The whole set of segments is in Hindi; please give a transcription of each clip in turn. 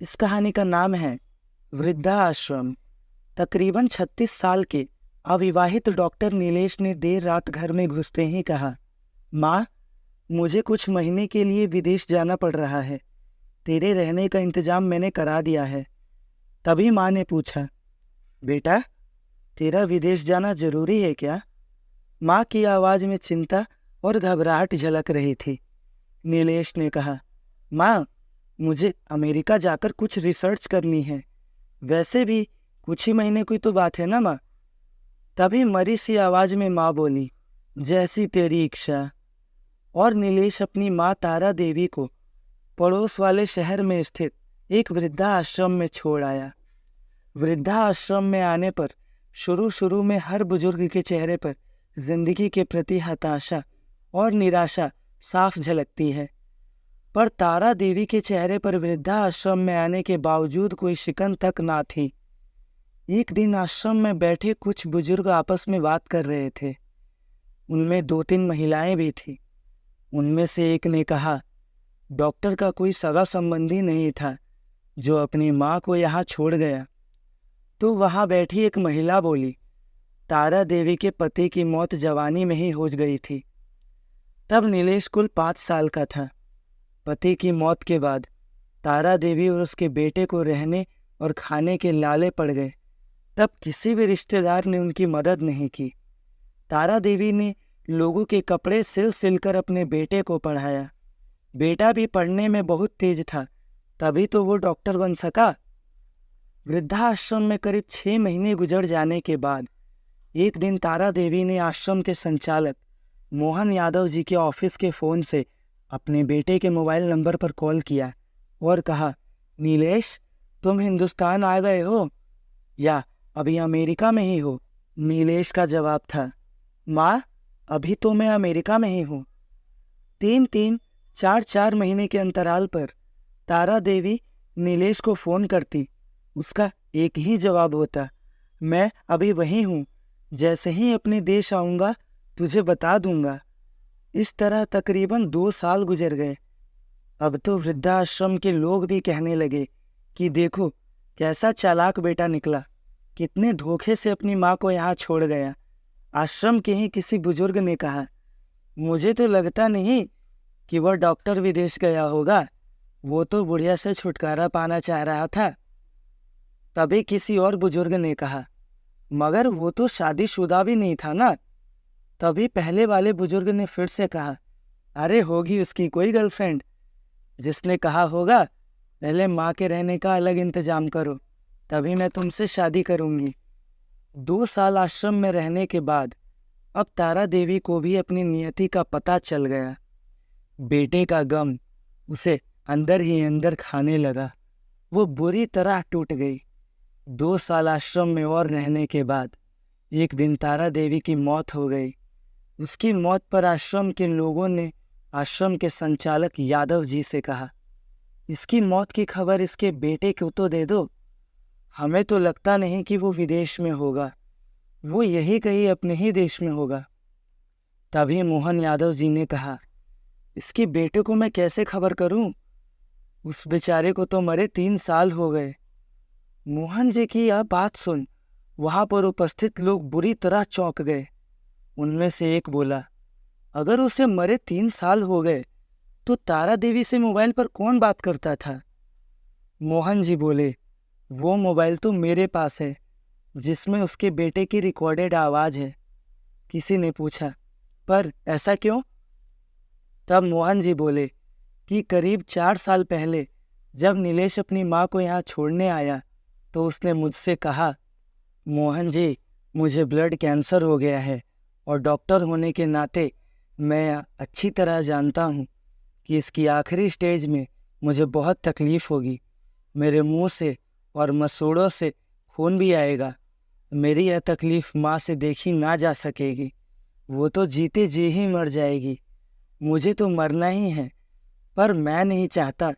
इस कहानी का नाम है वृद्धा आश्रम। तकरीबन 36 साल के अविवाहित डॉक्टर नीलेश ने देर रात घर में घुसते ही कहा, माँ, मुझे कुछ महीने के लिए विदेश जाना पड़ रहा है। तेरे रहने का इंतजाम मैंने करा दिया है। तभी माँ ने पूछा, बेटा, तेरा विदेश जाना जरूरी है क्या? माँ की आवाज़ में चिंता और घबराहट झलक रही थी। नीलेश ने कहा, माँ, मुझे अमेरिका जाकर कुछ रिसर्च करनी है। वैसे भी कुछ ही महीने की तो बात है ना माँ। तभी मरी सी आवाज़ में माँ बोली, जैसी तेरी इच्छा। और नीलेश अपनी माँ तारा देवी को पड़ोस वाले शहर में स्थित एक वृद्धा आश्रम में छोड़ आया। वृद्धा आश्रम में आने पर शुरू शुरू में हर बुजुर्ग के चेहरे पर जिंदगी के प्रति हताशा और निराशा साफ झलकती है, पर तारा देवी के चेहरे पर वृद्धा आश्रम में आने के बावजूद कोई शिकन तक ना थी। एक दिन आश्रम में बैठे कुछ बुजुर्ग आपस में बात कर रहे थे। उनमें 2-3 महिलाएं भी थी। उनमें से एक ने कहा, डॉक्टर का कोई सगा संबंधी नहीं था जो अपनी माँ को यहाँ छोड़ गया। तो वहाँ बैठी एक महिला बोली, तारा देवी के पति की मौत जवानी में ही हो गई थी। तब नीलेश कुल 5 साल का था। पति की मौत के बाद तारा देवी और उसके बेटे को रहने और खाने के लाले पड़ गए। तब किसी भी रिश्तेदार ने उनकी मदद नहीं की। तारा देवी ने लोगों के कपड़े सिल कर अपने बेटे को पढ़ाया। बेटा भी पढ़ने में बहुत तेज था, तभी तो वो डॉक्टर बन सका। वृद्धाश्रम में करीब 6 महीने गुजर जाने के बाद एक दिन तारा देवी ने आश्रम के संचालक मोहन यादव जी के ऑफिस के फ़ोन से अपने बेटे के मोबाइल नंबर पर कॉल किया और कहा, नीलेश, तुम हिंदुस्तान आ गए हो या अभी अमेरिका में ही हो? नीलेश का जवाब था, माँ, अभी तो मैं अमेरिका में ही हूँ। 3-3, 4-4 महीने के अंतराल पर तारा देवी नीलेश को फ़ोन करती। उसका एक ही जवाब होता, मैं अभी वहीं हूँ, जैसे ही अपने देश आऊँगा तुझे बता दूंगा। इस तरह तकरीबन 2 साल गुजर गए। अब तो वृद्धाश्रम के लोग भी कहने लगे कि देखो कैसा चालाक बेटा निकला, कितने धोखे से अपनी माँ को यहाँ छोड़ गया। आश्रम के ही किसी बुजुर्ग ने कहा, मुझे तो लगता नहीं कि वह डॉक्टर विदेश गया होगा, वो तो बुढ़िया से छुटकारा पाना चाह रहा था। तभी किसी और बुजुर्ग ने कहा, मगर वो तो शादीशुदा भी नहीं था ना। तभी पहले वाले बुजुर्ग ने फिर से कहा, अरे होगी उसकी कोई गर्लफ्रेंड, जिसने कहा होगा पहले माँ के रहने का अलग इंतजाम करो, तभी मैं तुमसे शादी करूँगी। 2 साल आश्रम में रहने के बाद अब तारा देवी को भी अपनी नियति का पता चल गया। बेटे का गम उसे अंदर ही अंदर खाने लगा। वो बुरी तरह टूट गई। 2 साल आश्रम में और रहने के बाद एक दिन तारा देवी की मौत हो गई। उसकी मौत पर आश्रम के लोगों ने आश्रम के संचालक यादव जी से कहा, इसकी मौत की खबर इसके बेटे को तो दे दो। हमें तो लगता नहीं कि वो विदेश में होगा, वो यही कहीं अपने ही देश में होगा। तभी मोहन यादव जी ने कहा, इसके बेटे को मैं कैसे खबर करूं? उस बेचारे को तो मरे 3 साल हो गए। मोहन जी की यह बात सुन वहां पर उपस्थित लोग बुरी तरह चौंक गए। उनमें से एक बोला, अगर उसे मरे 3 साल हो गए तो तारा देवी से मोबाइल पर कौन बात करता था? मोहन जी बोले, वो मोबाइल तो मेरे पास है जिसमें उसके बेटे की रिकॉर्डेड आवाज़ है। किसी ने पूछा, पर ऐसा क्यों? तब मोहन जी बोले कि करीब 4 साल पहले जब नीलेश अपनी माँ को यहाँ छोड़ने आया तो उसने मुझसे कहा, मोहन जी, मुझे ब्लड कैंसर हो गया है और डॉक्टर होने के नाते मैं अच्छी तरह जानता हूँ कि इसकी आखिरी स्टेज में मुझे बहुत तकलीफ़ होगी। मेरे मुंह से और मसूड़ों से खून भी आएगा। मेरी यह तकलीफ़ माँ से देखी ना जा सकेगी। वो तो जीते जी ही मर जाएगी। मुझे तो मरना ही है, पर मैं नहीं चाहता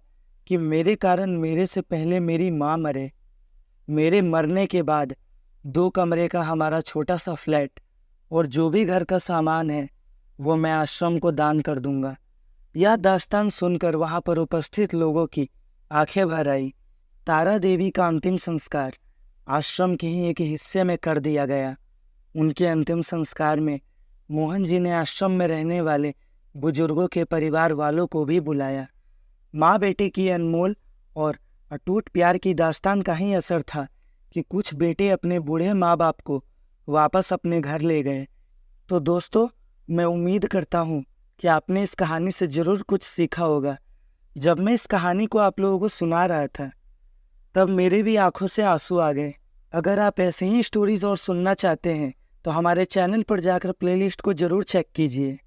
कि मेरे कारण मेरे से पहले मेरी माँ मरे। मेरे मरने के बाद 2 कमरे का हमारा छोटा सा फ्लैट और जो भी घर का सामान है वो मैं आश्रम को दान कर दूंगा। यह दास्तान सुनकर वहाँ पर उपस्थित लोगों की आंखें भर आई। तारा देवी का अंतिम संस्कार आश्रम के ही एक हिस्से में कर दिया गया। उनके अंतिम संस्कार में मोहन जी ने आश्रम में रहने वाले बुजुर्गों के परिवार वालों को भी बुलाया। माँ बेटे की अनमोल और अटूट प्यार की दास्तान का ही असर था कि कुछ बेटे अपने बूढ़े माँ बाप को वापस अपने घर ले गए। तो दोस्तों, मैं उम्मीद करता हूँ कि आपने इस कहानी से ज़रूर कुछ सीखा होगा। जब मैं इस कहानी को आप लोगों को सुना रहा था तब मेरे भी आंखों से आंसू आ गए। अगर आप ऐसे ही स्टोरीज और सुनना चाहते हैं तो हमारे चैनल पर जाकर प्लेलिस्ट को ज़रूर चेक कीजिए।